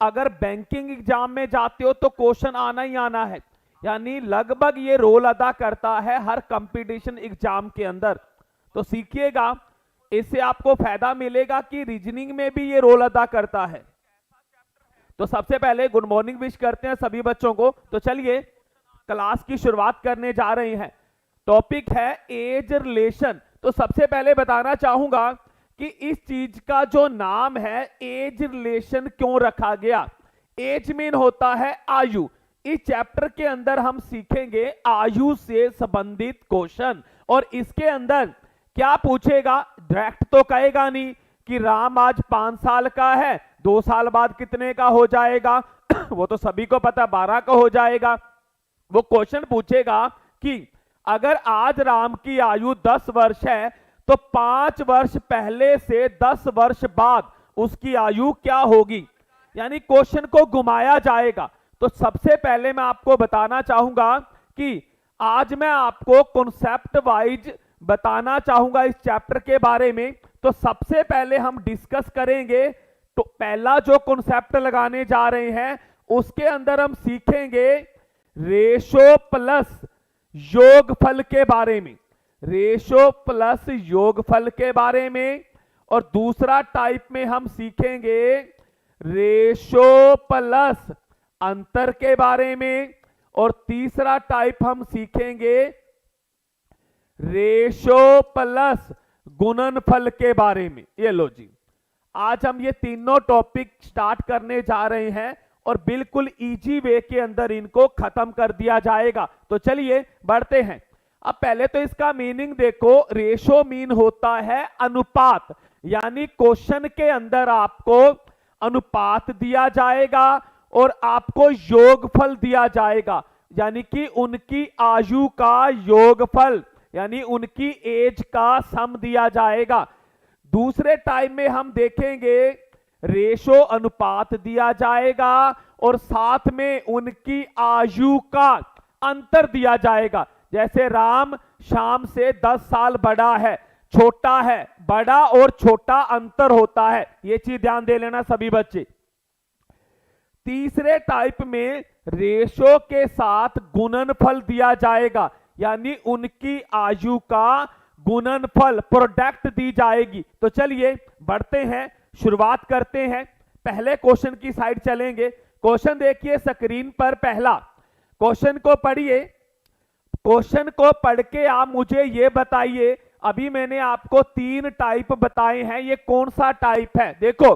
अगर banking exam में जाते हो तो क्वेश्चन आना ही आना है, यानी लगभग ये रोल अदा करता है हर कंपटीशन एग्जाम के अंदर। तो सीखिएगा, इससे आपको फायदा मिलेगा कि रीजनिंग में भी ये रोल अदा करता है। तो सबसे पहले गुड मॉर्निंग विश करते हैं सभी बच्चों को। तो चलिए क्लास की शुरुआत करने जा रहे हैं। टॉपिक है एज रिलेशन। तो सबसे पहले बताना चाहूंगा कि इस चीज का जो नाम है एज रिलेशन क्यों रखा गया। एज मीन होता है आयु। इस चैप्टर के अंदर हम सीखेंगे आयु से संबंधित क्वेश्चन, और इसके अंदर क्या पूछेगा, डायरेक्ट तो कहेगा नहीं कि राम आज 5 साल का है, 2 साल बाद कितने का हो जाएगा वो तो सभी को पता 12 का हो जाएगा। वो क्वेश्चन पूछेगा कि अगर आज राम की आयु 10 वर्ष है तो 5 वर्ष पहले से 10 वर्ष बाद उसकी आयु क्या होगी, यानी क्वेश्चन को घुमाया जाएगा। तो सबसे पहले मैं आपको बताना चाहूंगा कि आज मैं आपको कॉन्सेप्ट वाइज बताना चाहूंगा इस चैप्टर के बारे में। तो सबसे पहले हम डिस्कस करेंगे, तो पहला जो कॉन्सेप्ट लगाने जा रहे हैं उसके अंदर हम सीखेंगे रेशो प्लस योगफल के बारे में, रेशो प्लस योगफल के बारे में। और दूसरा टाइप में हम सीखेंगे रेशो प्लस अंतर के बारे में। और तीसरा टाइप हम सीखेंगे रेशो प्लस गुणनफल के बारे में। ये लो जी, आज हम ये तीनों टॉपिक स्टार्ट करने जा रहे हैं और बिल्कुल इजी वे के अंदर इनको खत्म कर दिया जाएगा। तो चलिए बढ़ते हैं। अब पहले तो इसका मीनिंग देखो। रेशो मीन होता है अनुपात, यानी क्वेश्चन के अंदर आपको अनुपात दिया जाएगा और आपको योगफल दिया जाएगा, यानी कि उनकी आयु का योगफल, यानी उनकी एज का सम दिया जाएगा। दूसरे टाइम में हम देखेंगे रेशो अनुपात दिया जाएगा और साथ में उनकी आयु का अंतर दिया जाएगा। जैसे राम श्याम से 10 साल बड़ा है, छोटा है, बड़ा और छोटा अंतर होता है, ये चीज ध्यान दे लेना सभी बच्चे। तीसरे टाइप में रेशो के साथ गुणनफल दिया जाएगा, यानी उनकी आयु का गुणनफल प्रोडक्ट दी जाएगी। तो चलिए बढ़ते हैं, शुरुआत करते हैं। पहले क्वेश्चन की साइड चलेंगे। क्वेश्चन देखिए स्क्रीन पर, पहला क्वेश्चन को पढ़िए। क्वेश्चन को पढ़ के आप मुझे ये बताइए, अभी मैंने आपको 3 टाइप बताए हैं, ये कौन सा टाइप है। देखो,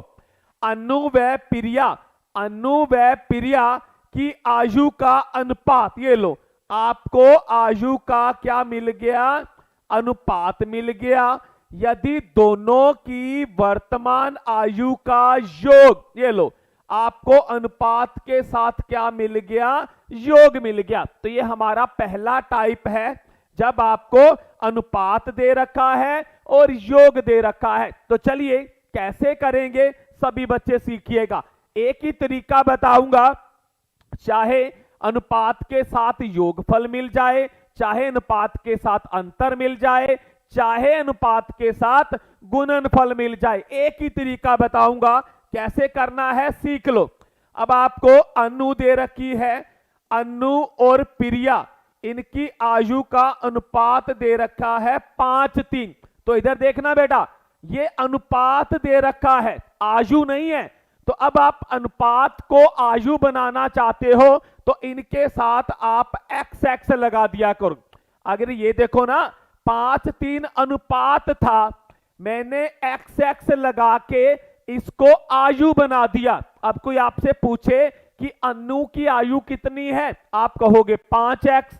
अनु व प्रिया, अनु व प्रिया की आयु का अनुपात, ये लो आपको आयु का क्या मिल गया, अनुपात मिल गया। यदि दोनों की वर्तमान आयु का योग, ये लो आपको अनुपात के साथ क्या मिल गया, योग मिल गया। तो ये हमारा पहला टाइप है, जब आपको अनुपात दे रखा है और योग दे रखा है। तो चलिए कैसे करेंगे सभी बच्चे सीखिएगा। एक ही तरीका बताऊंगा, चाहे अनुपात के साथ योगफल मिल जाए, चाहे अनुपात के साथ अंतर मिल जाए, चाहे अनुपात के साथ गुणनफल मिल जाए, एक ही तरीका बताऊंगा कैसे करना है, सीख लो। अब आपको अनु दे रखी है, अनु और प्रिया, इनकी आयु का अनुपात दे रखा है 5:3। तो इधर देखना बेटा, ये अनुपात दे रखा है, आयु नहीं है। तो अब आप अनुपात को आयु बनाना चाहते हो तो इनके साथ आप x लगा दिया करो। अगर ये देखो ना 5:3 अनुपात था, मैंने x लगा के इसको आयु बना दिया। अब कोई आपसे पूछे कि अनु की आयु कितनी है, आप कहोगे 5x,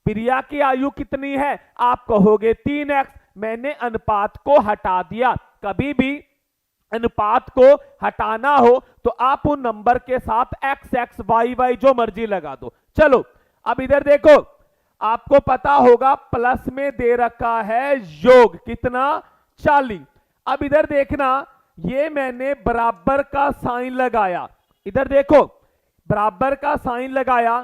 प्रिया की आयु कितनी है, आप कहोगे 3x। मैंने अनुपात को हटा दिया। कभी भी अनुपात को हटाना हो तो आप उन नंबर के साथ x y जो मर्जी लगा दो। चलो अब इधर देखो, आपको पता होगा प्लस में दे रखा है योग कितना, 40। अब इधर देखना, ये मैंने बराबर का साइन लगाया, इधर देखो बराबर का साइन लगाया,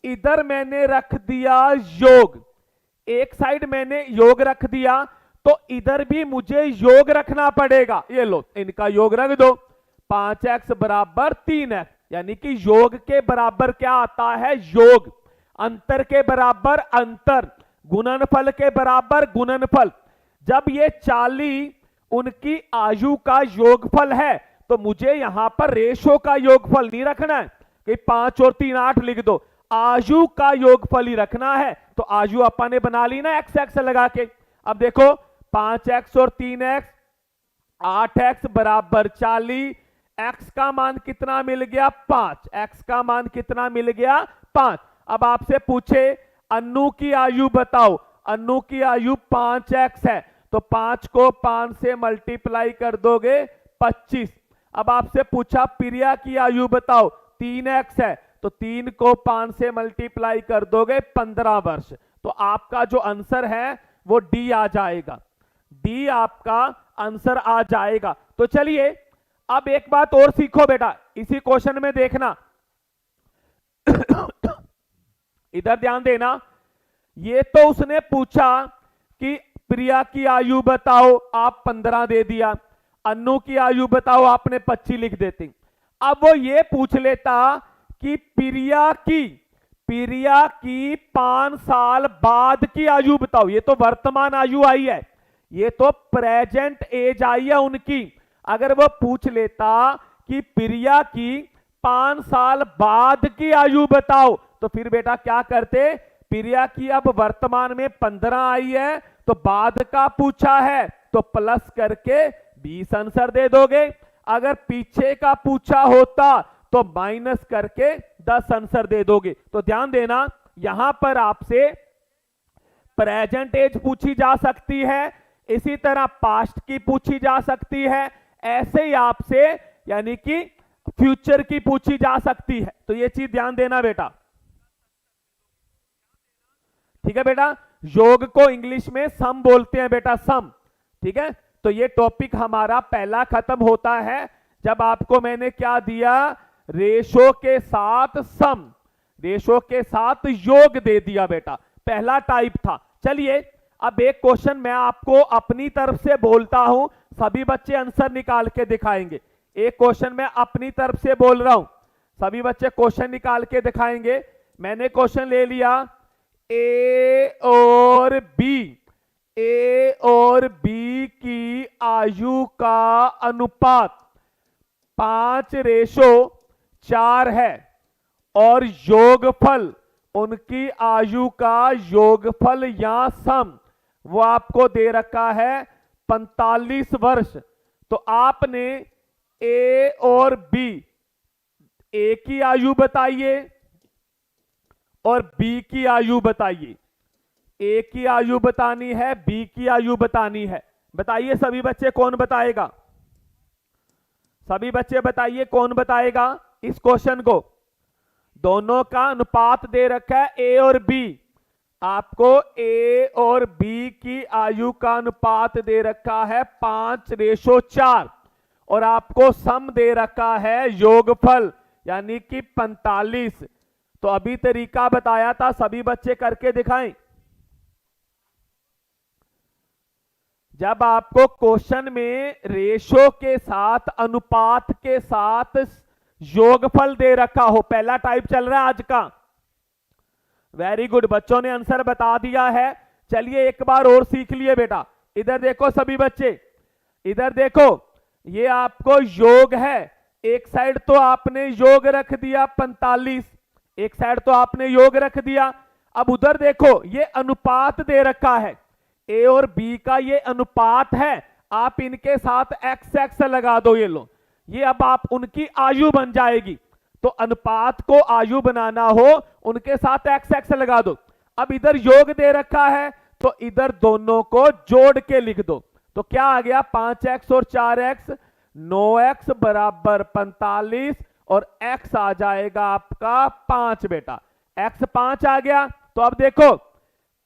इधर मैंने रख दिया योग, एक साइड मैंने योग रख दिया तो इधर भी मुझे योग रखना पड़ेगा। ये लो इनका योग रख दो, 5x बराबर 3x, यानी कि योग के बराबर क्या आता है, योग, अंतर के बराबर अंतर, गुणनफल के बराबर गुणनफल। जब ये 40 उनकी आयु का योगफल है तो मुझे यहां पर रेशो का योगफल नहीं रखना है कि 5 और 3 8 लिख दो, आयु का योगफल ही रखना है। तो आयु अपन ने बना ली ना एक्स एक्स लगा के। अब देखो 5x और 3x 8x बराबर 40, x का मान कितना मिल गया 5, x का मान कितना मिल गया 5। अब आपसे पूछे अन्नू की आयु बताओ, अन्नू की आयु 5x है तो 5 को 5 से मल्टीप्लाई कर दोगे 25। अब आपसे पूछा प्रिया की आयु बताओ, 3x है तो 3 को 5 से मल्टीप्लाई कर दोगे 15 वर्ष। तो आपका जो आंसर है वो डी आ जाएगा, डी आपका आंसर आ जाएगा। तो चलिए अब एक बात और सीखो बेटा, इसी क्वेश्चन में देखना इधर ध्यान देना। ये तो उसने पूछा कि प्रिया की आयु बताओ, आप 15 दे दिया, अन्नू की आयु बताओ, आपने 25 लिख देते। अब वो ये पूछ लेता कि प्रिया की 5 साल बाद की आयु बताओ, ये तो वर्तमान आयु आई है, ये तो प्रेजेंट एज आई है उनकी। अगर वो पूछ लेता कि प्रिया की 5 साल बाद की आयु बताओ तो फिर बेटा क्या करते, प्रिया की अब वर्तमान में 15 आई है तो बाद का पूछा है तो प्लस करके 20 आंसर दे दोगे। अगर पीछे का पूछा होता तो माइनस करके 10 आंसर दे दोगे। तो ध्यान देना यहां पर आपसे प्रेजेंट एज पूछी जा सकती है, इसी तरह पास्ट की पूछी जा सकती है, ऐसे ही आपसे यानी कि फ्यूचर की पूछी जा सकती है। तो ये चीज ध्यान देना बेटा, ठीक है बेटा। योग को इंग्लिश में सम बोलते हैं बेटा, सम, ठीक है। तो ये टॉपिक हमारा पहला खत्म होता है जब आपको मैंने क्या दिया, रेशो के साथ सम, रेशो के साथ योग दे दिया बेटा, पहला टाइप था। चलिए अब एक क्वेश्चन मैं आपको अपनी तरफ से बोलता हूं, सभी बच्चे आंसर निकाल के दिखाएंगे। एक क्वेश्चन मैं अपनी तरफ से बोल रहा हूं, सभी बच्चे क्वेश्चन निकाल के दिखाएंगे। मैंने क्वेश्चन ले लिया ए और बी, ए और बी की आयु का अनुपात 5:4 है और योगफल, उनकी आयु का योगफल या सम वो आपको दे रखा है 45 वर्ष। तो आपने ए और बी, ए की आयु बताइए और बी की आयु बताइए, ए की आयु बतानी है, बी की आयु बतानी है। बताइए सभी बच्चे कौन बताएगा, सभी बच्चे बताइए कौन बताएगा इस क्वेश्चन को। दोनों का अनुपात दे रखा है ए और बी, आपको ए और बी की आयु का अनुपात दे रखा है 5:4 और आपको सम दे रखा है योगफल यानी कि 45। तो अभी तरीका बताया था, सभी बच्चे करके दिखाएं। जब आपको क्वेश्चन में रेशो के साथ, अनुपात के साथ योगफल दे रखा हो, पहला टाइप चल रहा है आज का। वेरी गुड, बच्चों ने आंसर बता दिया है। चलिए एक बार और सीख लिए बेटा। इधर देखो सभी बच्चे, इधर देखो, ये आपको योग है, एक साइड तो आपने योग रख दिया 45, एक साइड तो आपने योग रख दिया। अब उधर देखो ये अनुपात दे रखा है, ए और बी का ये अनुपात है, आप इनके साथ एक्स एक्स लगा दो, ये लो, ये अब आप उनकी आयु बन जाएगी। तो अनुपात को आयु बनाना हो उनके साथ एक्स एक्स लगा दो। अब इधर योग दे रखा है तो इधर दोनों को जोड़ के लिख दो। तो क्या आ गया 5x और 4x, 9x बराबर 45 और x आ जाएगा आपका 5 बेटा, x 5 आ गया। तो अब देखो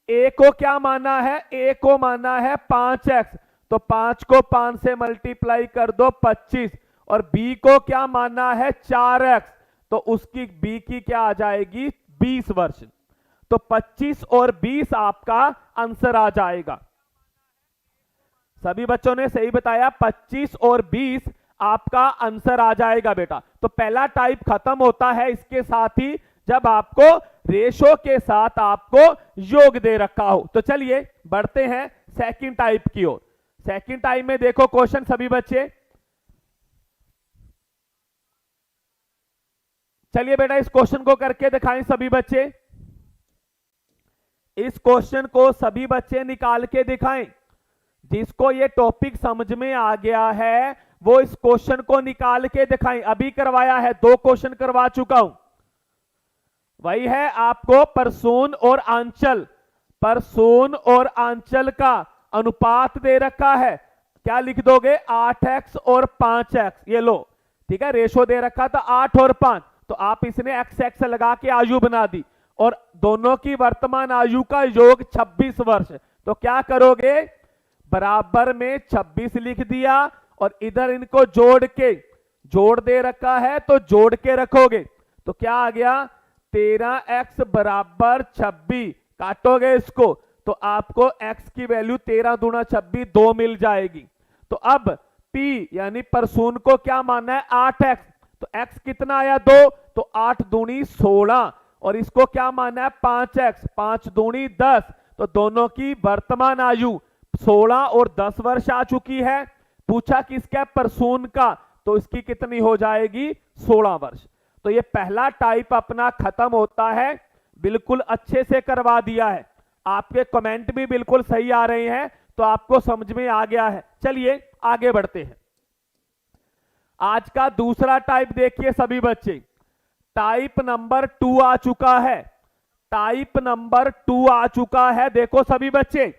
a को क्या माना है, a को माना है 5x, तो 5 को 5 से मल्टीप्लाई कर दो 25 और b को क्या माना है 4x, तो उसकी b की क्या आ जाएगी 20 वर्ष। तो 25 और 20 आपका आंसर आ जाएगा। सभी बच्चों ने सही बताया, 25 और 20 आपका आंसर आ जाएगा बेटा। तो पहला टाइप खत्म होता है इसके साथ ही, जब आपको रेशो के साथ आपको योग दे रखा हो। तो चलिए बढ़ते हैं सेकंड टाइप की ओर। सेकंड टाइप में देखो क्वेश्चन सभी बच्चे, चलिए बेटा इस क्वेश्चन को करके दिखाएं सभी बच्चे। इस क्वेश्चन को सभी बच्चे निकाल के दिखाएं। जिसको ये टॉपिक समझ में आ गया है वो इस क्वेश्चन को निकाल के दिखाएं। अभी करवाया है, 2 क्वेश्चन करवा चुका हूं। वही है आपको परसून और आंचल, परसून और आंचल का अनुपात दे रखा है। क्या लिख दोगे? 8x और 5x, ये लो, ठीक है। रेशो दे रखा था 8 और 5, तो आप इसने x लगा के आयु बना दी, और दोनों की वर्तमान आयु का योग 26 वर्ष। तो क्या करोगे? बराबर में 26 लिख दिया, और इधर इनको जोड़ के, जोड़ दे रखा है तो जोड़ के रखोगे। तो क्या आ गया? 13x बराबर 26, काटोगे इसको तो आपको x की वैल्यू 13 दूना 26 2 मिल जाएगी। तो अब p यानी परसून को क्या मानना है? 8x, तो x कितना आया? 2, तो 8 दूनी 16, और इसको क्या मानना है? 5x, 5 दूनी 10, तो दोनों की वर्तमान आयु 16 और 10 वर्ष आ चुकी है। पूछा किसका? परसून का, तो इसकी कितनी हो जाएगी? 16 वर्ष। तो ये पहला टाइप अपना खत्म होता है। बिल्कुल अच्छे से करवा दिया है, आपके कमेंट भी बिल्कुल सही आ रहे हैं, तो आपको समझ में आ गया है। चलिए आगे बढ़ते हैं। आज का दूसरा टाइप देखिए सभी बच्चे, टाइप नंबर 2 आ चुका है। टाइप नंबर 2 आ चुका है, देखो सभी बच्चे।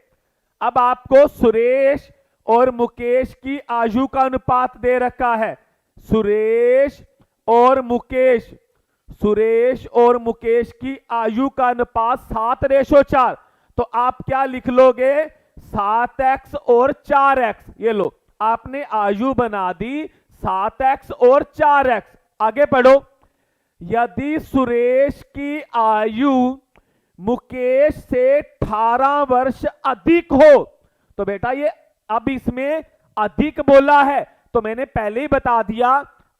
अब आपको सुरेश और मुकेश की आयु का अनुपात दे रखा है। सुरेश और मुकेश, सुरेश और मुकेश की आयु का अनुपात 7:4। तो आप क्या लिख लोगे? 7x और 4x। ये लो, आपने आयु बना दी 7x और 4x। आगे पढ़ो। यदि सुरेश की आयु मुकेश से 18 वर्ष अधिक हो, तो बेटा ये अब इसमें अधिक बोला है, तो मैंने पहले ही बता दिया,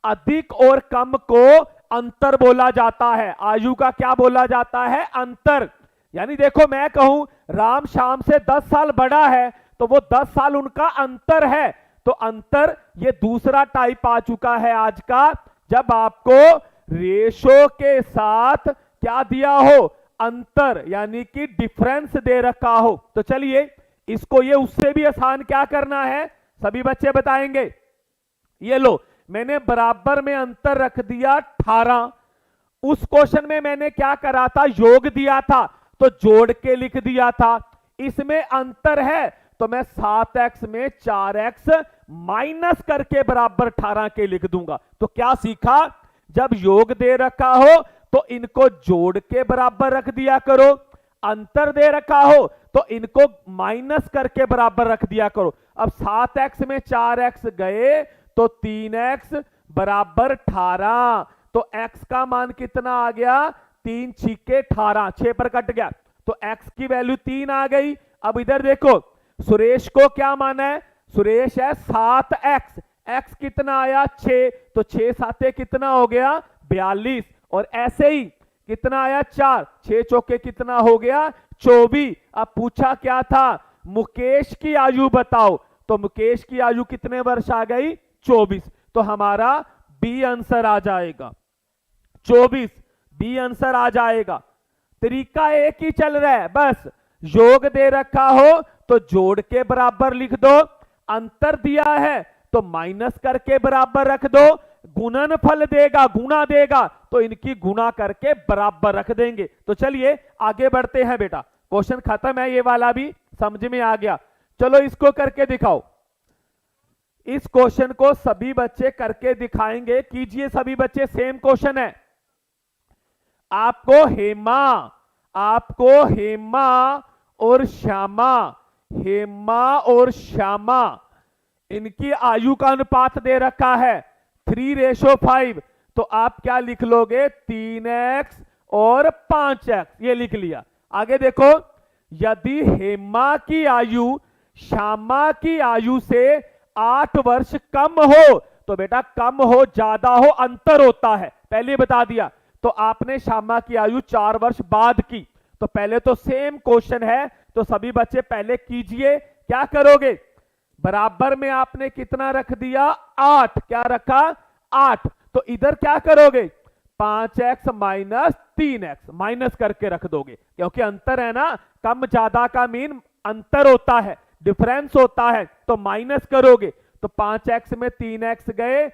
अधिक और कम को अंतर बोला जाता है। आयु का क्या बोला जाता है? अंतर। यानी देखो मैं कहूं राम श्याम से 10 साल बड़ा है, तो वो 10 साल उनका अंतर है। तो अंतर, ये दूसरा टाइप आ चुका है आज का, जब आपको रेशो के साथ क्या दिया हो? अंतर, यानी कि डिफरेंस दे रखा हो। तो चलिए इसको ये उससे भी आसान क्या करना है सभी बच्चे बताएंगे। ये लो, मैंने बराबर में अंतर रख दिया 18। उस क्वेश्चन में मैंने क्या करा था? योग दिया था, तो जोड़ के लिख दिया था। इसमें अंतर है, तो मैं 7x में 4x माइनस करके बराबर 18 के लिख दूंगा। तो क्या सीखा? जब योग दे रखा हो तो इनको जोड़ के बराबर रख दिया करो, अंतर दे रखा हो तो इनको माइनस करके बराबर रख दिया करो। अब 7x में 4x गए तो 3x बराबर 18, तो x का मान कितना आ गया? 3 छीके 18, 6 पर कट गया, तो x की वैल्यू 3 आ गई। अब इधर देखो, सुरेश को क्या माना है? सुरेश है 7x, x कितना आया? 6, तो 6 साते कितना हो गया? 42, और ऐसे ही कितना आया? 4, 6 चौके कितना हो गया? 24। अब पूछा क्या था? मुकेश की आयु बताओ, तो मुकेश की आयु कितने वर्ष आ गई? 24। तो हमारा बी आंसर आ जाएगा 24, बी आंसर आ जाएगा। तरीका एक ही चल रहा है, बस योग दे रखा हो तो जोड़ के बराबर लिख दो, अंतर दिया है तो माइनस करके बराबर रख दो, गुणनफल देगा, गुणा देगा, तो इनकी गुणा करके बराबर रख देंगे। तो चलिए आगे बढ़ते हैं बेटा, क्वेश्चन खत्म है, ये वाला भी समझ में आ गया। चलो इसको करके दिखाओ। इस क्वेश्चन को सभी बच्चे करके दिखाएंगे। कीजिए सभी बच्चे, सेम क्वेश्चन है। आपको हेमा और श्यामा, हेमा और श्यामा, इनकी आयु का अनुपात दे रखा है 3:5। तो आप क्या लिख लोगे? 3x और 5x, ये लिख लिया। आगे देखो, यदि हेमा की आयु श्यामा की आयु से 8 वर्ष कम हो, तो बेटा कम हो ज्यादा हो अंतर होता है, पहले बता दिया। तो आपने श्यामा की आयु 4 वर्ष बाद की, तो पहले तो सेम क्वेश्चन है, तो सभी बच्चे पहले कीजिए। क्या करोगे, बराबर में आपने कितना रख दिया 8, क्या रखा 8, तो इधर क्या करोगे 5x माइनस 3x माइनस करके रख दोगे, क्योंकि अंतर है ना, कम ज्यादा का मीन अंतर होता है, डिफरेंस होता है, तो माइनस करोगे। तो 5x में 3x गए,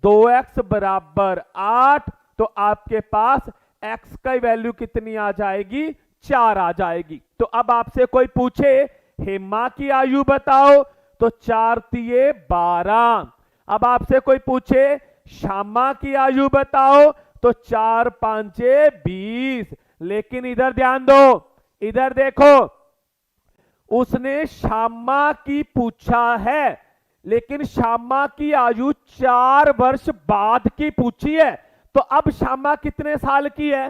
2x बराबर 8, तो आपके पास x का वैल्यू कितनी आ जाएगी 4 आ जाएगी। तो अब आपसे कोई पूछे हेमा की आयु बताओ, तो 4 तिये 12। अब आपसे कोई पूछे श्यामा की आयु बताओ, तो 4 5 20। लेकिन इधर ध्यान दो, इधर देखो, उसने श्यामा की पूछा है, लेकिन श्यामा की आयु 4 वर्ष बाद की पूछी है। तो अब श्यामा कितने साल की है,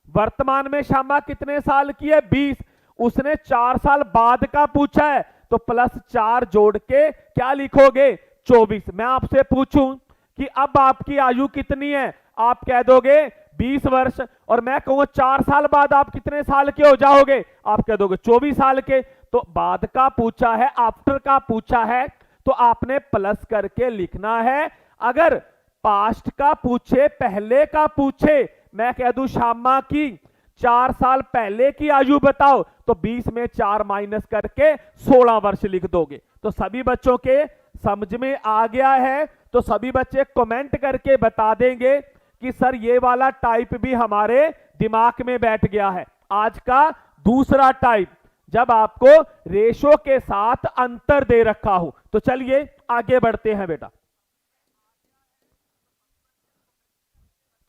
वर्तमान में श्यामा कितने साल की है 20, उसने 4 साल बाद का पूछा है, तो +4 जोड़ के क्या लिखोगे 24। मैं आपसे पूछूं कि अब आपकी आयु कितनी है, आप कह दोगे 20 वर्ष, और मैं कहूंगा 4 साल बाद आप कितने साल के हो जाओगे, आप कह दोगे 24 साल के। तो बाद का पूछा है, आफ्टर का पूछा है, तो आपने प्लस करके लिखना है। अगर पास्ट का पूछे, पहले का पूछे, मैं कह दूं श्यामा की 4 साल पहले की आयु बताओ, तो 20 में 4 माइनस करके 16 वर्ष लिख दोगे। तो सभी बच्चों के समझ में आ गया है, तो सभी बच्चे कमेंट करके बता देंगे कि सर ये वाला टाइप भी हमारे दिमाग में बैठ गया है। आज का दूसरा टाइप, जब आपको रेशो के साथ अंतर दे रखा हो। तो चलिए आगे बढ़ते हैं बेटा,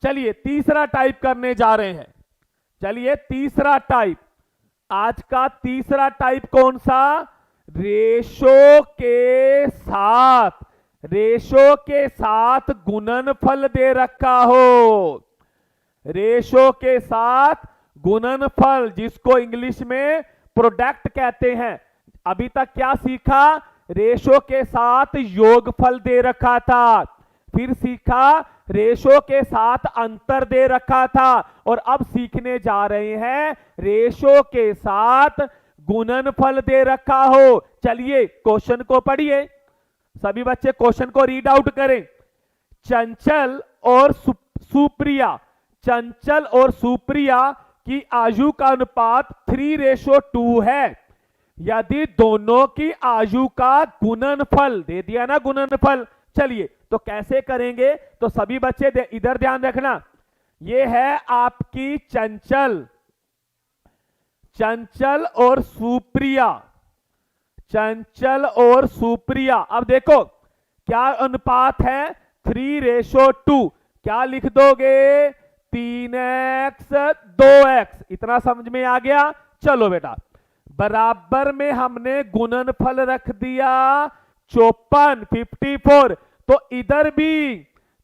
चलिए तीसरा टाइप करने जा रहे हैं। चलिए तीसरा टाइप, आज का तीसरा टाइप कौन सा, रेशो के साथ, रेशो के साथ गुणनफल दे रखा हो, रेशो के साथ गुणनफल, जिसको इंग्लिश में प्रोडक्ट कहते हैं। अभी तक क्या सीखा, रेशो के साथ योगफल दे रखा था, फिर सीखा रेशो के साथ अंतर दे रखा था, और अब सीखने जा रहे हैं रेशो के साथ गुणनफल दे रखा हो। चलिए क्वेश्चन को पढ़िए, सभी बच्चे क्वेश्चन को रीड आउट करें। चंचल और सुप्रिया, चंचल और सुप्रिया की आयु का अनुपात 3:2 है। यदि दोनों की आयु का गुणनफल दे दिया ना, गुणनफल, चलिए तो कैसे करेंगे, तो सभी बच्चे इधर ध्यान रखना, ये है आपकी चंचल, चंचल और सुप्रिया, चंचल और सुप्रिया। अब देखो क्या अनुपात है 3:2, क्या लिख दोगे 3x 2x, इतना समझ में आ गया। चलो बेटा, बराबर में हमने गुणनफल रख दिया 54 54, तो इधर भी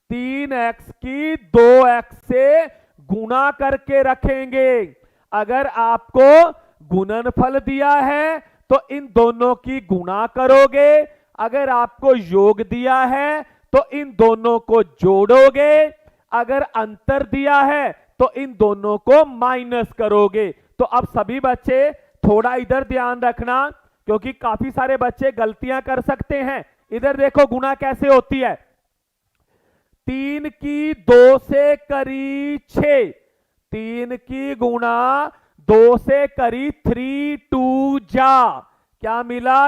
3x की 2x से गुणा करके रखेंगे। अगर आपको गुणनफल दिया है तो इन दोनों की गुणा करोगे, अगर आपको योग दिया है तो इन दोनों को जोड़ोगे, अगर अंतर दिया है तो इन दोनों को माइनस करोगे। तो अब सभी बच्चे थोड़ा इधर ध्यान रखना, क्योंकि काफी सारे बच्चे गलतियां कर सकते हैं। इधर देखो गुणा कैसे होती है, 3 की 2 से करी 6, 3 की गुणा 2 से करी 3 2 जा, क्या मिला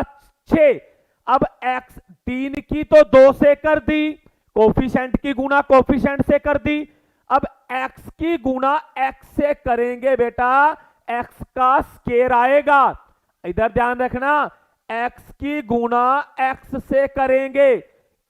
6। अब x 3 की तो 2 से कर दी, कोफिशिएंट की गुणा कोफिशिएंट से कर दी। अब x की गुणा x से करेंगे बेटा, x का स्केयर आएगा। इधर ध्यान रखना, x की गुणा x से करेंगे,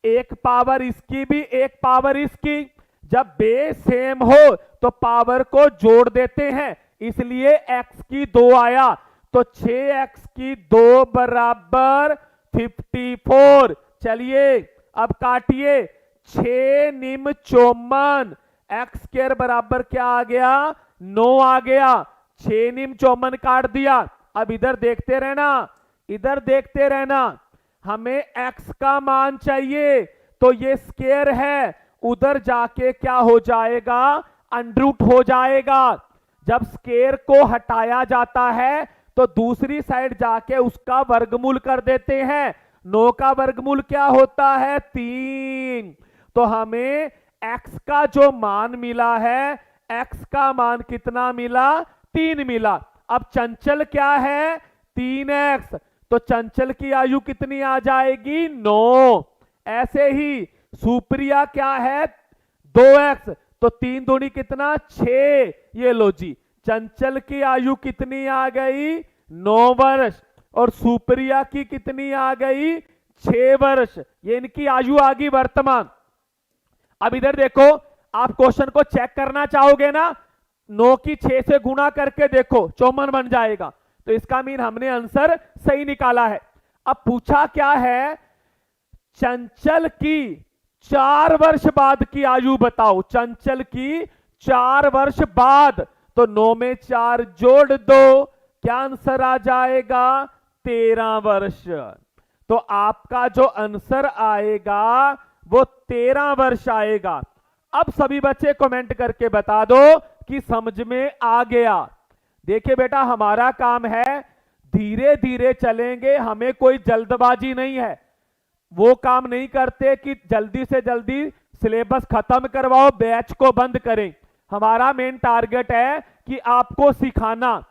एक पावर इसकी भी एक पावर इसकी, जब बेस सेम हो तो पावर को जोड़ देते हैं, इसलिए x की 2 आया, तो 6x की 2 बराबर 54। चलिए अब काटिए, 6 निम 54, x स्क्वायर बराबर क्या आ गया 9 आ गया, 6 निम 54 काट दिया। अब इधर देखते रहना, इधर देखते रहना, हमें x का मान चाहिए, तो ये स्क्वायर है, उधर जाके क्या हो जाएगा, अंडरूट हो जाएगा। जब स्क्वायर को हटाया जाता है तो दूसरी साइड जाके उसका वर्गमूल कर देते हैं। 9 का वर्गमूल क्या होता है, 3। तो हमें x का जो मान मिला है, x का मान कितना मिला, 3 मिला। अब चंचल क्या है, 3x, तो चंचल की आयु कितनी आ जाएगी, 9। ऐसे ही सुप्रिया क्या है, 2x, तो 3 दूनी कितना, 6। ये लो जी, चंचल की आयु कितनी आ गई, 9 वर्ष, और सुप्रिया की कितनी आ गई, 6 वर्ष। ये इनकी आयु आ गई वर्तमान। अब इधर देखो, आप क्वेश्चन को चेक करना चाहोगे ना, 9 की 6 से गुणा करके देखो, 54 बन जाएगा। तो इसका मीन हमने आंसर सही निकाला है। अब पूछा क्या है, चंचल की 4 वर्ष बाद की आयु बताओ, चंचल की 4 वर्ष बाद। तो 9 में 4 जोड़ दो, क्या आंसर आ जाएगा, 13 वर्ष। तो आपका जो आंसर आएगा वो 13 वर्ष आएगा। अब सभी बच्चे कमेंट करके बता दो कि समझ में आ गया। देखिए बेटा, हमारा काम है धीरे धीरे चलेंगे, हमें कोई जल्दबाजी नहीं है। वो काम नहीं करते कि जल्दी से जल्दी सिलेबस खत्म करवाओ, बैच को बंद करें। हमारा मेन टारगेट है कि आपको सिखाना,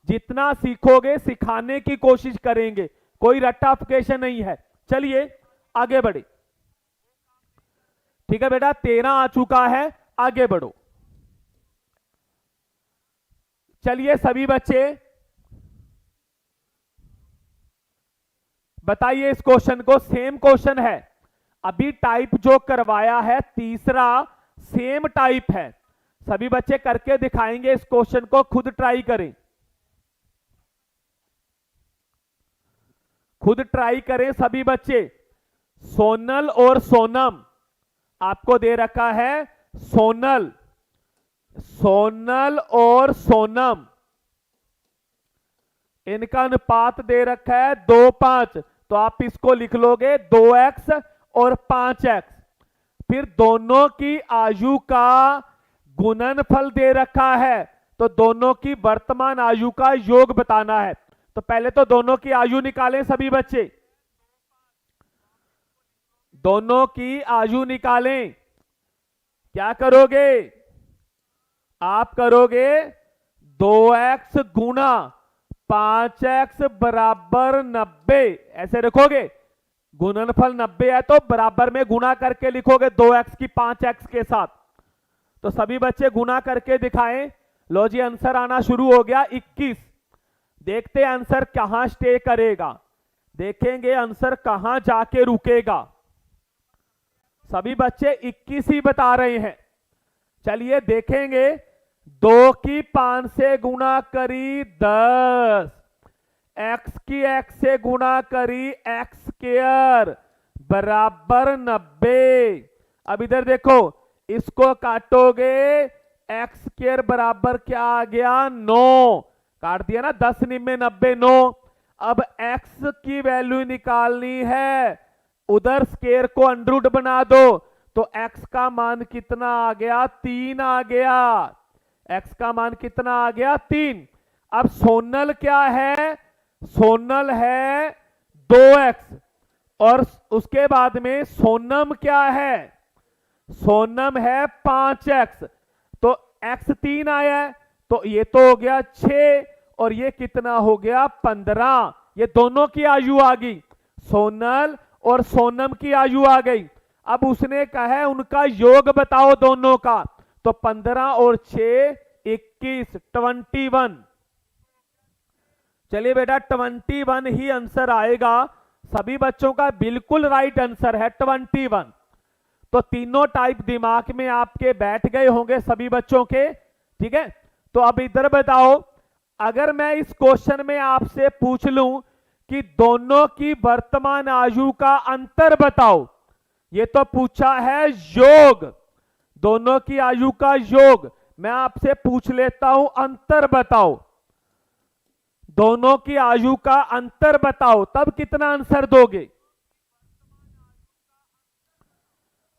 जितना सीखोगे सिखाने की कोशिश करेंगे, कोई रट्टाफिकेशन नहीं है। चलिए आगे बढ़े। ठीक है बेटा, 13 आ चुका है, आगे बढ़ो। चलिए सभी बच्चे बताइए इस क्वेश्चन को, सेम क्वेश्चन है, अभी टाइप जो करवाया है तीसरा सेम टाइप है। सभी बच्चे करके दिखाएंगे इस क्वेश्चन को, खुद ट्राई करें, खुद ट्राई करें सभी बच्चे। सोनल और सोनम आपको दे रखा है, सोनल, सोनल और सोनम, इनका अनुपात दे रखा है 2:5। तो आप इसको लिख लोगे 2x और 5x। फिर दोनों की आयु का गुणनफल दे रखा है, तो दोनों की वर्तमान आयु का योग बताना है। तो पहले तो दोनों की आयु निकालें सभी बच्चे, दोनों की आयु निकालें। क्या करोगे, आप करोगे 2x गुणा 5x बराबर 90, ऐसे रखोगे। गुणनफल 90 है तो बराबर में गुणा करके लिखोगे 2x की 5x के साथ। तो सभी बच्चे गुणा करके दिखाएं। लो जी, आंसर आना शुरू हो गया 21। देखते हैं आंसर कहां स्टे करेगा, देखेंगे आंसर कहां जाके रुकेगा। सभी बच्चे 21 ही बता रहे हैं। चलिए देखेंगे, 2 की 5 से गुणा करी 10, x की x से गुणा करी x स्क्वायर बराबर 90। अब इधर देखो, इसको काटोगे, x स्क्वायर बराबर क्या आ गया, 9। काट दिया ना, 10 निम्मे 90, 9। अब x की वैल्यू निकालनी है, उधर स्क्वायर को अंडररूट बना दो, तो x का मान कितना आ गया, 3 आ गया। x का मान कितना आ गया, 3। अब सोनल क्या है, सोनल है 2x, और उसके बाद में सोनम क्या है, सोनम है 5x। तो x 3 आया है, तो ये तो हो गया 6, और ये कितना हो गया, 15। ये दोनों की आयु आ गई, सोनल और सोनम की आयु आ गई। अब उसने कहा है उनका योग बताओ दोनों का, तो 15 और 6 21, 21। चलिए बेटा, 21 ही आंसर आएगा। सभी बच्चों का बिल्कुल राइट आंसर है 21। तो तीनों टाइप दिमाग में आपके बैठ गए होंगे सभी बच्चों के, ठीक है। तो अब इधर बताओ, अगर मैं इस क्वेश्चन में आपसे पूछ लूं कि दोनों की वर्तमान आयु का अंतर बताओ, ये तो पूछा है योग, दोनों की आयु का योग। मैं आपसे पूछ लेता हूं अंतर बताओ, दोनों की आयु का अंतर बताओ, तब कितना आंसर दोगे।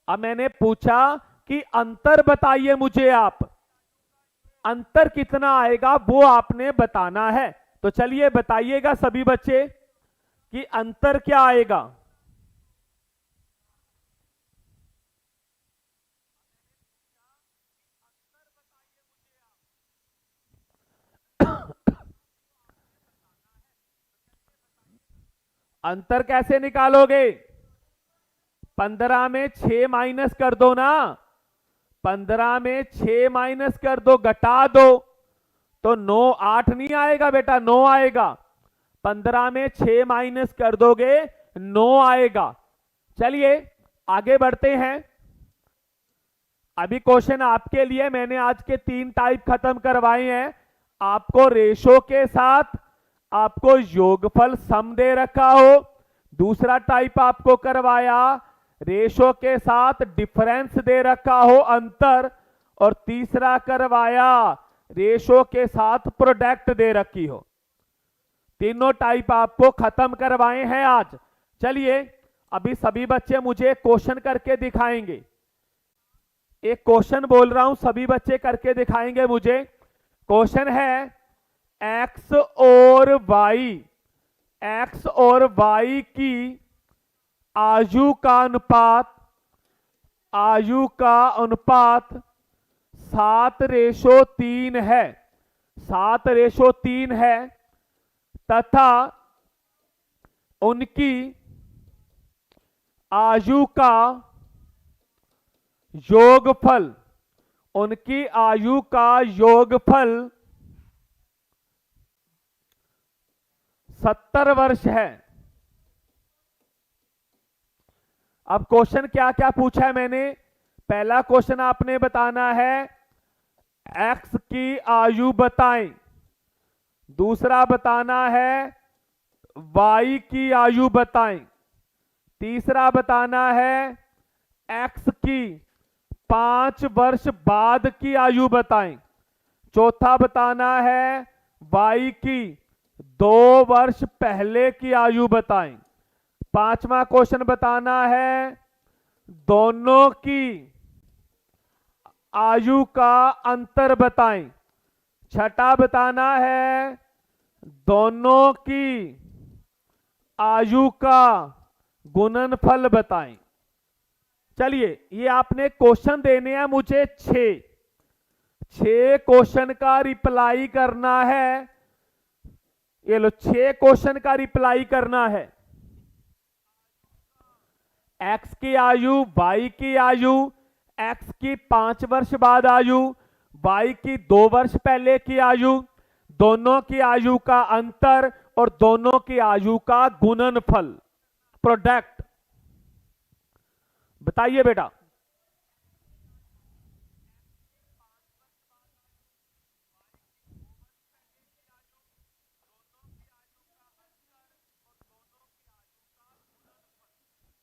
अब मैंने पूछा कि अंतर बताइए मुझे, आप अंतर कितना आएगा वो आपने बताना है। तो चलिए बताइएगा सभी बच्चे कि अंतर क्या आएगा। अंतर कैसे निकालोगे? 15 में 6 माइनस कर दो ना, 15 में 6 माइनस कर दो, घटा दो, तो 9 8 नहीं आएगा बेटा, 9 आएगा। 15 में 6 माइनस कर दोगे 9 आएगा। चलिए आगे बढ़ते हैं। अभी क्वेश्चन आपके लिए मैंने आज के 3 टाइप खत्म करवाए हैं। आपको रेशो के साथ आपको योगफल सम दे रखा हो, दूसरा टाइप आपको करवाया रेशो के साथ डिफरेंस दे रखा हो, अंतर, और तीसरा करवाया रेशो के साथ प्रोडक्ट दे रखी हो। तीनों टाइप आपको खत्म करवाए हैं आज। चलिए अभी सभी बच्चे मुझे क्वेश्चन करके दिखाएंगे। एक क्वेश्चन बोल रहा हूं, सभी बच्चे करके दिखाएंगे मुझे। क्वेश्चन है एक्स और वाई की आयु का अनुपात 7:3 है, 7:3 है, तथा उनकी आयु का योगफल 70 वर्ष है। अब क्वेश्चन क्या क्या पूछा है मैंने? पहला क्वेश्चन आपने बताना है एक्स की आयु बताएं, दूसरा बताना है वाई की आयु बताएं, तीसरा बताना है एक्स की 5 वर्ष बाद की आयु बताएं, चौथा बताना है वाई की 2 वर्ष पहले की आयु बताएं, पांचवा क्वेश्चन बताना है दोनों की आयु का अंतर बताएं, छठा बताना है दोनों की आयु का गुणनफल बताएं। चलिए ये आपने क्वेश्चन देने हैं मुझे 6 क्वेश्चन का रिप्लाई करना है। ये लो 6 क्वेश्चन का रिप्लाई करना है। एक्स की आयु, वाई की आयु, एक्स की 5 वर्ष बाद आयु, वाई की 2 वर्ष पहले की आयु, दोनों की आयु का अंतर और दोनों की आयु का गुणनफल, प्रोडक्ट बताइए बेटा।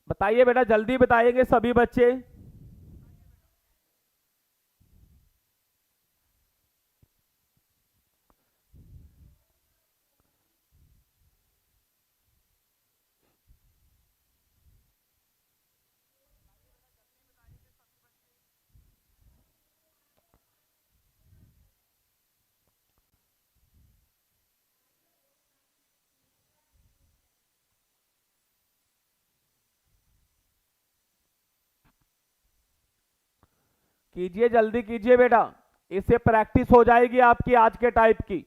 बताइए बेटा, जल्दी बताएंगे सभी बच्चे। कीजिए, जल्दी कीजिए बेटा, इससे प्रैक्टिस हो जाएगी आपकी आज के टाइप की।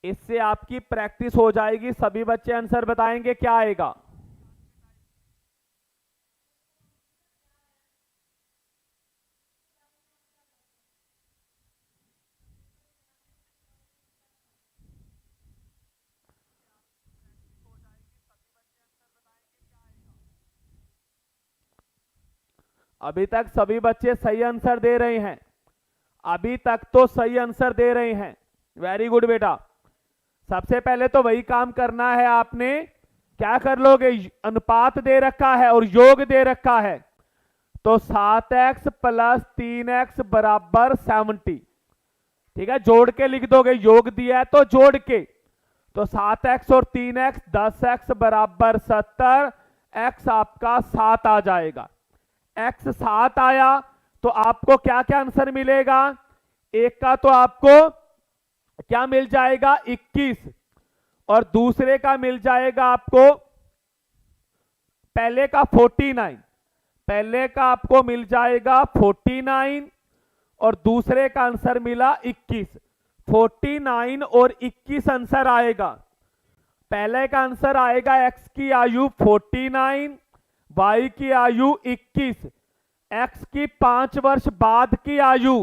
इससे आपकी प्रैक्टिस हो जाएगी। सभी बच्चे आंसर बताएंगे क्या आएगा। अभी तक सभी बच्चे सही आंसर दे रहे हैं, अभी तक तो सही आंसर दे रहे हैं। वेरी गुड बेटा। सबसे पहले तो वही काम करना है आपने। क्या कर लोगे? अनुपात दे रखा है और योग दे रखा है, तो 7x + 3x = 70। ठीक है, जोड़ के लिख दोगे, योग दिया है तो जोड़ के। तो 7x और 3x 10x बराबर 70, x आपका 7 आ जाएगा। x 7 आया तो आपको क्या क्या आंसर मिलेगा? एक का तो आपको क्या मिल जाएगा? 21, और दूसरे का मिल जाएगा आपको, पहले का 49, पहले का आपको मिल जाएगा 49 और दूसरे का आंसर मिला 21। 49 और 21 आंसर आएगा। पहले का आंसर आएगा x की आयु 49, y की आयु 21, x की 5 वर्ष बाद की आयु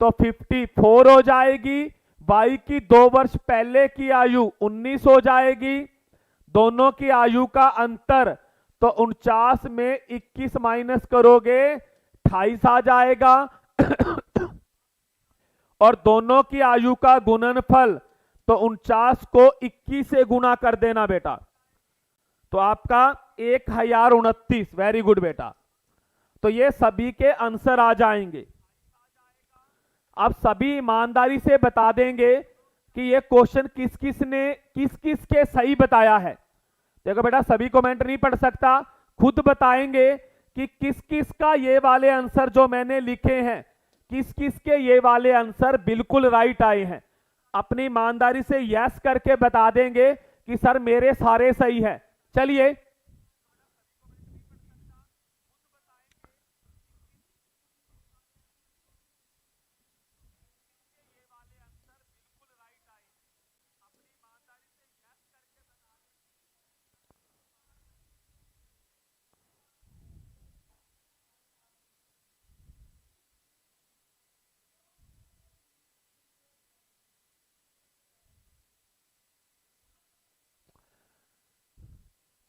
तो 54 हो जाएगी, y की 2 वर्ष पहले की आयु 19 हो जाएगी। दोनों की आयु का अंतर तो 49 में 21 माइनस करोगे 28 आ जाएगा। और दोनों की आयु का गुणनफल तो 49 को 21 से गुना कर देना बेटा, तो आपका 1029। वेरी गुड बेटा। तो ये सभी के आंसर आ जाएंगे। अब सभी ईमानदारी से बता देंगे कि ये क्वेश्चन किस किस के सही बताया है। देखो बेटा, सभी कमेंट नहीं पढ़ सकता, खुद बताएंगे कि किस किस का ये वाले आंसर जो मैंने लिखे हैं, किस किस के ये वाले आंसर बिल्कुल राइट आए हैं। अपनी ईमानदारी से यस करके बता देंगे कि सर मेरे सारे सही है। चलिए,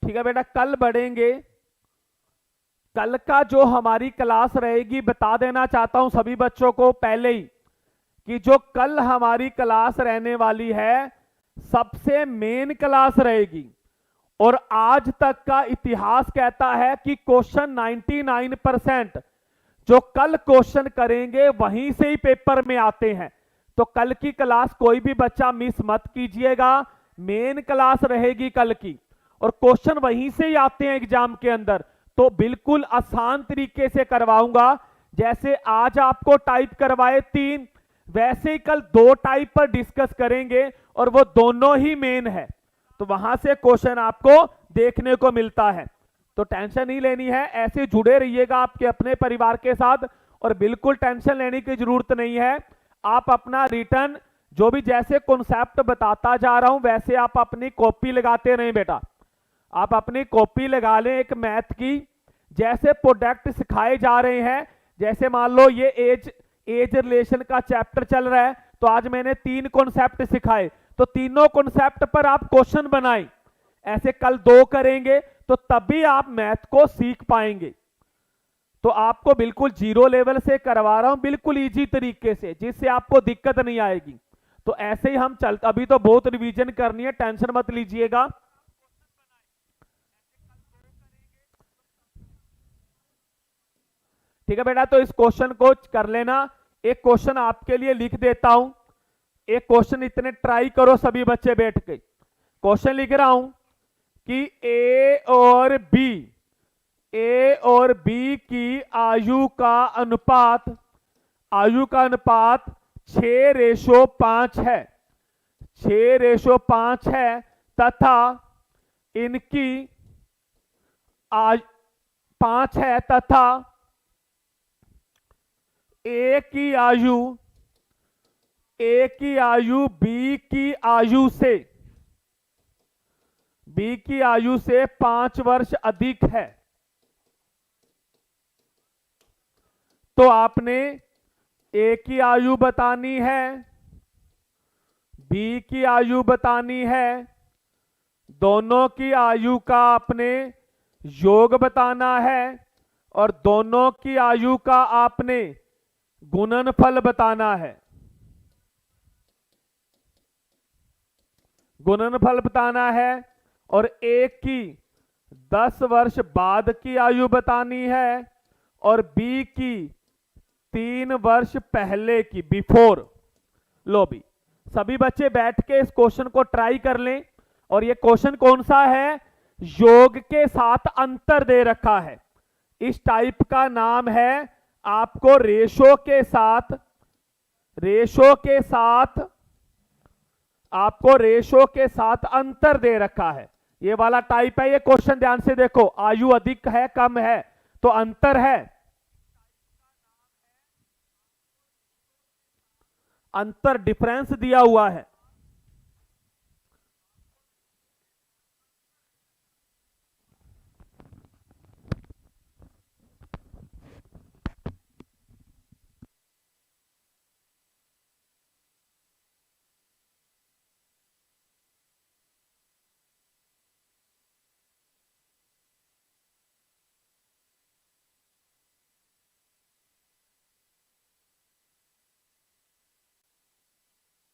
ठीक है बेटा, कल बढ़ेंगे। कल का जो हमारी क्लास रहेगी, बता देना चाहता हूं सभी बच्चों को पहले ही कि जो कल हमारी क्लास रहने वाली है सबसे मेन क्लास रहेगी। और आज तक का इतिहास कहता है कि क्वेश्चन 99% जो कल क्वेश्चन करेंगे वहीं से ही पेपर में आते हैं। तो कल की क्लास कोई भी बच्चा मिस मत कीजिएगा, मेन क्लास रहेगी कल की, और क्वेश्चन वहीं से ही आते हैं एग्जाम के अंदर। तो बिल्कुल आसान तरीके से करवाऊंगा। जैसे आज आपको टाइप करवाए 3, वैसे ही कल 2 टाइप पर डिस्कस करेंगे और वो दोनों ही मेन है। तो वहां से क्वेश्चन आपको देखने को मिलता है। तो टेंशन नहीं लेनी है, ऐसे जुड़े रहिएगा आपके अपने परिवार के साथ, और बिल्कुल टेंशन लेने की जरूरत नहीं है। आप अपना रिटर्न जो भी जैसे कॉन्सेप्ट बताता जा रहा हूं वैसे आप अपनी कॉपी लगाते रहें बेटा। आप अपनी कॉपी लगा लें एक मैथ की, जैसे प्रोडक्ट सिखाए जा रहे हैं। जैसे मान लो ये एज रिलेशन का चैप्टर चल रहा है, तो आज मैंने 3 कॉन्सेप्ट सिखाए, तो तीनों कॉन्सेप्ट पर आप क्वेश्चन बनाएं। ऐसे कल 2 करेंगे तो तभी आप मैथ को सीख पाएंगे। तो आपको बिल्कुल 0 लेवल से करवा रहा हूं, बिल्कुल इजी तरीके से, जिससे आपको दिक्कत नहीं आएगी। तो ऐसे ही हम चलते, अभी तो बहुत रिवीजन करनी है, टेंशन मत लीजिएगा। ठीक है बेटा, तो इस क्वेश्चन को कर लेना। एक क्वेश्चन आपके लिए लिख देता हूं, एक क्वेश्चन इतने ट्राई करो सभी बच्चे बैठ के। क्वेश्चन लिख रहा हूं कि ए और बी की आयु का अनुपात 6:5 है, 6:5 है, तथा इनकी 5 है, तथा ए की आयु बी की आयु से 5 वर्ष अधिक है। तो आपने ए की आयु बतानी है, बी की आयु बतानी है, दोनों की आयु का आपने योग बताना है, और दोनों की आयु का आपने गुणनफल बताना है। गुणनफल बताना है, और एक की 10 वर्ष बाद की आयु बतानी है, और बी की 3 वर्ष पहले की, बिफोर। लो भी, सभी बच्चे बैठ के इस क्वेश्चन को ट्राई कर लें। और ये क्वेश्चन कौन सा है? योग के साथ अंतर दे रखा है। इस टाइप का नाम है आपको रेशो के साथ, आपको रेशो के साथ अंतर दे रखा है। ये वाला टाइप है। ये क्वेश्चन ध्यान से देखो, आयु अधिक है कम है तो अंतर है, अंतर डिफरेंस दिया हुआ है।